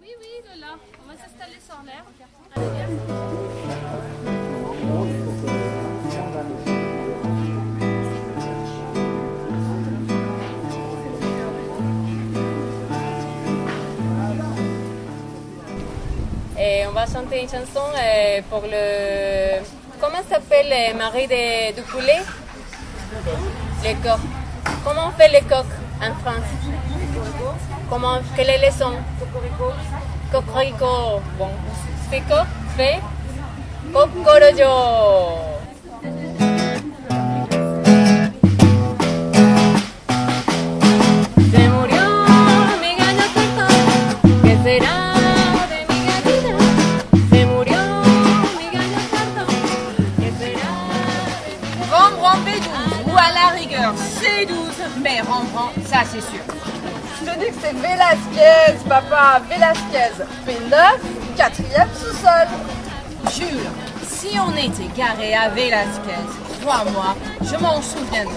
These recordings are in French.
Oui, il est là. On va s'installer sur l'air. Et on va chanter une chanson pour le... Comment s'appelle le mari du poulet? Les coqs. Comment on fait les coqs en France? Comment, quel est le son? Cocorico. Bon, c'est coq, fait cocoroyo. Se murió mi gallo cartón, ¿qué será de mi gallina? Se murió mi gallo cartón, ¿qué será de mi gallina? Rembrandt B12, ou à la rigueur C12, mais Rembrandt, ça c'est sûr. Je te dis que c'est Velasquez, papa, Velasquez. P9, 4e sous-sol. Jules, si on était garé à Velasquez, crois-moi, je m'en souviendrai.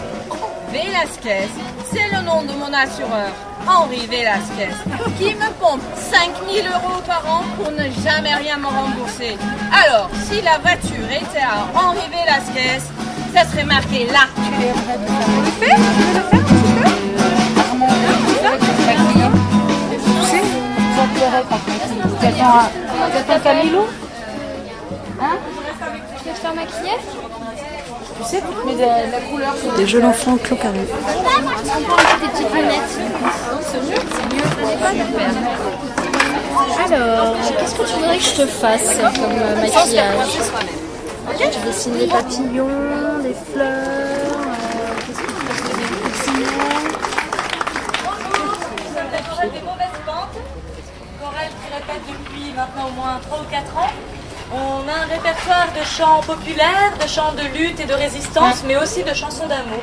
Velasquez, c'est le nom de mon assureur, Henri Velasquez, qui me pompe 5 000 € par an pour ne jamais rien me rembourser. Alors, si la voiture était à Henri Velasquez, ça serait marqué là. Tu le fais? Tu veux le faire un petit peu? Tu sais, ça te plairait quand tu attends Camilo? Hein? Tu veux te faire maquiller? Tu sais, tu te mets de la couleur. Des jeunes enfants clos carré. On peut enlever tes petites lunettes. C'est mieux. Alors, qu'est-ce que tu voudrais que je te fasse comme maquillage? Je dessine des papillons, des fleurs. Qu'est-ce que tu veux dessiner? Des mauvaises pentes. Chorale qui répète depuis maintenant au moins 3 ou 4 ans. On a un répertoire de chants populaires, de chants de lutte et de résistance, mais aussi de chansons d'amour.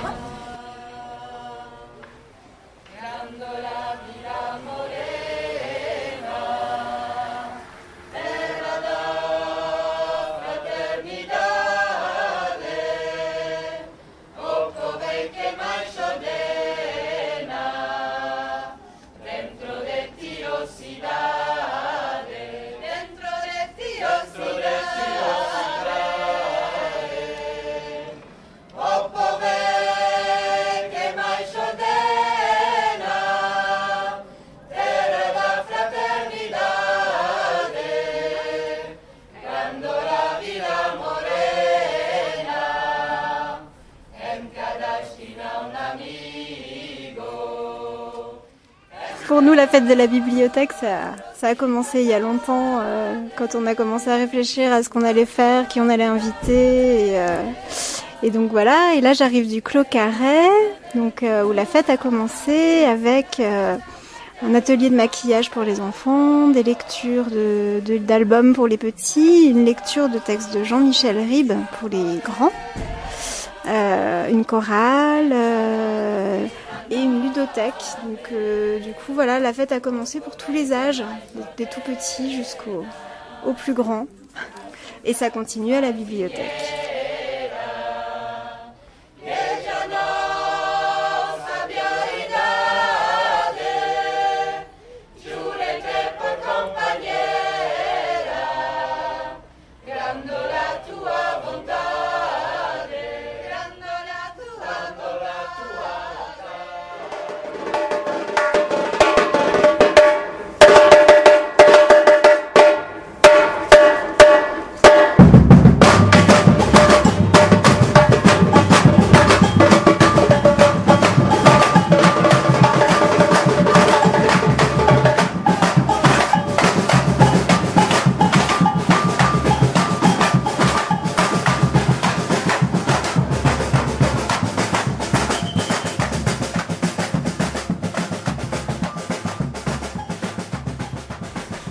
Pour nous, la fête de la bibliothèque, ça a commencé il y a longtemps, quand on a commencé à réfléchir à ce qu'on allait faire, qui on allait inviter. Et donc voilà, et là j'arrive du Clos Carré, donc, où la fête a commencé avec un atelier de maquillage pour les enfants, des lectures d'albums pour les petits, une lecture de textes de Jean-Michel Ribes pour les grands, une chorale... et une ludothèque. Donc du coup voilà, la fête a commencé pour tous les âges, des tout petits jusqu'aux plus grands. Et ça continue à la bibliothèque.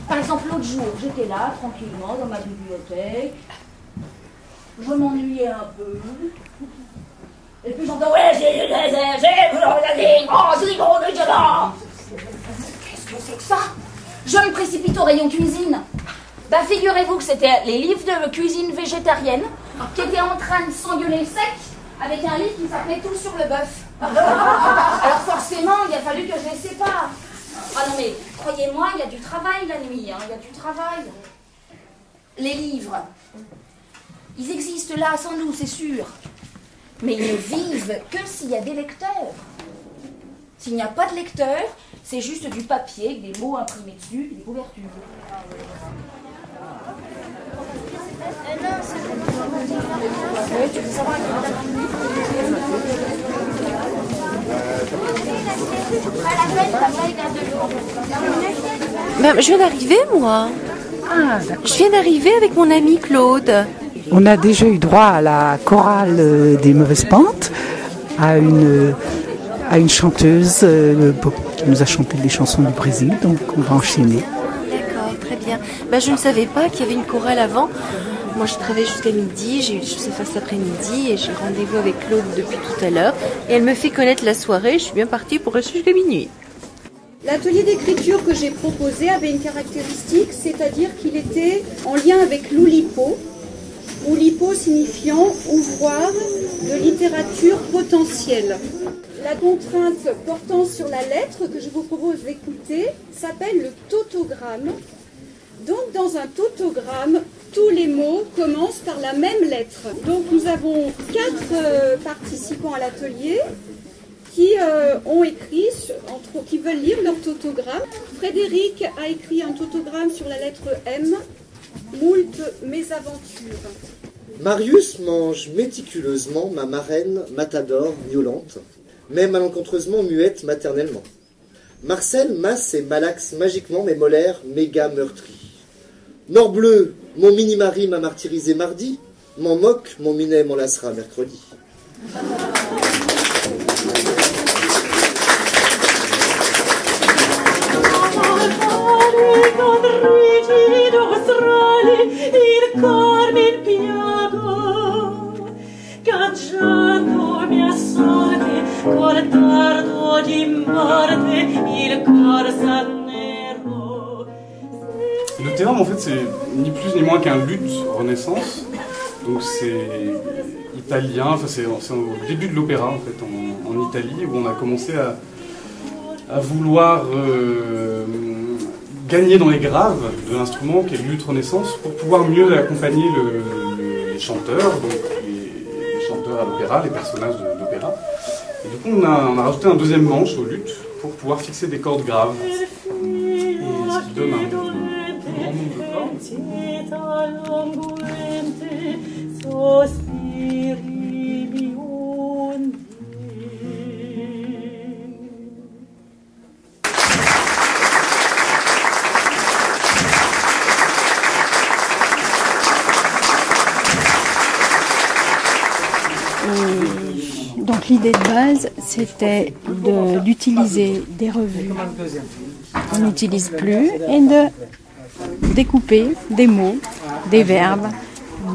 Par exemple, l'autre jour, j'étais là, tranquillement, dans ma bibliothèque. Je m'ennuyais un peu. Et puis j'entends, ouais, qu'est-ce que c'est que ça? Je me précipite au rayon cuisine. Bah, figurez-vous que c'était les livres de cuisine végétarienne qui étaient en train de s'engueuler sec avec un livre qui s'appelait Tout sur le bœuf. Alors forcément, il a fallu que je les sépare. Ah non mais, croyez-moi, il y a du travail la nuit, hein, il y a du travail. Les livres, ils existent là sans nous, c'est sûr. Mais ils ne vivent que s'il y a des lecteurs. S'il n'y a pas de lecteurs, c'est juste du papier avec des mots imprimés dessus et des couvertures. Ben, je viens d'arriver, moi. Ah, Je viens d'arriver avec mon ami Claude. on a déjà eu droit à la chorale des Mauvaises Pentes, à une chanteuse qui nous a chanté des chansons du Brésil, donc on va enchaîner. D'accord, très bien. Ben, je ne savais pas qu'il y avait une chorale avant. Moi, je travaille jusqu'à midi, j'ai eu des choses à faire cet après-midi et j'ai rendez-vous avec Claude depuis tout à l'heure. Et elle me fait connaître la soirée, je suis bien partie pour rester jusqu'à minuit. L'atelier d'écriture que j'ai proposé avait une caractéristique, c'est-à-dire qu'il était en lien avec l'Oulipo. Oulipo signifiant ouvroir de littérature potentielle. La contrainte portant sur la lettre que je vous propose d'écouter s'appelle le tautogramme. Donc dans un tautogramme, tous les mots commencent par la même lettre. Donc nous avons 4 participants à l'atelier qui ont écrit, qui veulent lire leur tautogramme. Frédéric a écrit un tautogramme sur la lettre M, moult mésaventures. Marius mange méticuleusement ma marraine matador miaulante, mais malencontreusement muette maternellement. Marcel masse et malaxe magiquement mes molaires méga meurtris. Morbleu, mon mini-mari m'a martyrisé mardi, m'en moque, mon minet m'enlacera mercredi. Le théâtre, en fait, c'est ni plus ni moins qu'un luth renaissance. Donc c'est italien, enfin, c'est au début de l'opéra en fait, en Italie, où on a commencé à vouloir gagner dans les graves de l'instrument qui est le luth renaissance pour pouvoir mieux accompagner les chanteurs, donc les chanteurs à l'opéra, les personnages d'opéra. Et du coup on a rajouté un deuxième manche au luth pour pouvoir fixer des cordes graves. Et ce qui donne un plus grand nombre de cordes. Donc l'idée de base, c'était d'utiliser des revues qu'on n'utilise plus et de découper des mots, des verbes,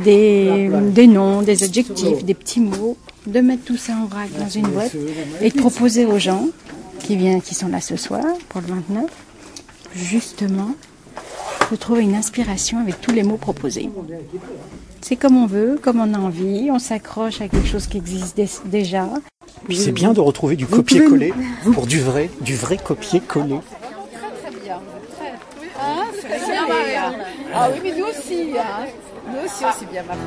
des noms, des adjectifs, des petits mots, de mettre tout ça en vrac dans une boîte et de proposer aux gens qui sont là ce soir pour le 29, justement, de trouver une inspiration avec tous les mots proposés. C'est comme on veut, comme on a envie, on s'accroche à quelque chose qui existe déjà. Puis c'est bien de retrouver du copier-coller pour du vrai copier-coller. Très bien. Ah, c'est bien marré. Ah oui, mais nous aussi. Hein. Nous aussi, c'est bien marré.